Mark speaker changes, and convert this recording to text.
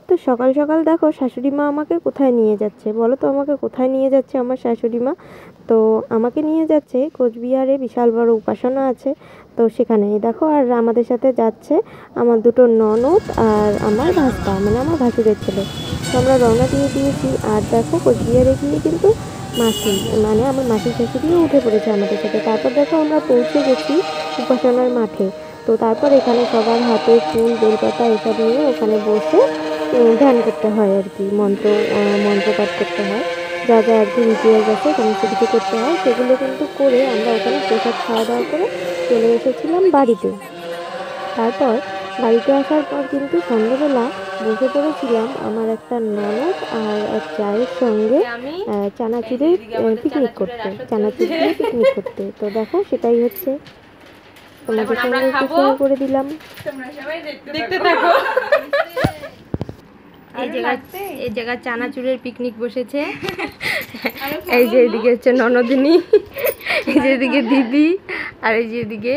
Speaker 1: তো সকাল সকাল দেখো শাশুড়ি মা আমাকে কোথায় নিয়ে যাচ্ছে বলো তো, আমাকে কোথায় নিয়ে যাচ্ছে আমার শাশুড়ি মা? তো আমাকে নিয়ে যাচ্ছে কোচবিহারে বিশাল বড় উপাসনা আছে, তো সেখানে দেখো। আর আমাদের সাথে যাচ্ছে আমার দুটো ননদ আর আমার ভাস্তা, মানে আমার ভাসুরের ছেলে। তো আমরা রওনা দিয়ে দিয়েছি। আর দেখো কোচবিহারে গিয়ে কিন্তু মাসি, মানে আমার মাসির শাশুড়িও উঠে পড়েছে আমাদের সাথে। তারপর দেখো আমরা পৌঁছে গেছি উপাসনার মাঠে। তো তারপর এখানে সবার হাতে ফুল বেলপাতা এসব নিয়ে ওখানে বসে ধ্যান করতে হয় আর কি, মন্ত্রপাঠ করতে হয়, যা যা আর কি রিচুয়ালস আছে সমস্ত কিছু করতে হয়। সেগুলো কিন্তু করে আমরা ওখানে প্রসাদ খাওয়া দাওয়া করে চলে এসেছিলাম বাড়িতে। তারপর বাড়িতে আসার পর কিন্তু সন্ধ্যেবেলা বসে পড়েছিলাম আমার একটা ননদ আর এক চায়ের সঙ্গে চানাচুরের পিকনিক করতে, চানাচুর দিয়ে পিকনিক করতে। তো দেখো সেটাই হচ্ছে, তোমাদের সঙ্গে একটু শেয়ার করে দিলাম।
Speaker 2: দেখতে থাকো।
Speaker 1: এই জায়গায় চানাচুরের পিকনিক বসেছে। এই যে এদিকে হচ্ছে ননদিনী, এই যে এদিকে দিদি, আর এই যে এদিকে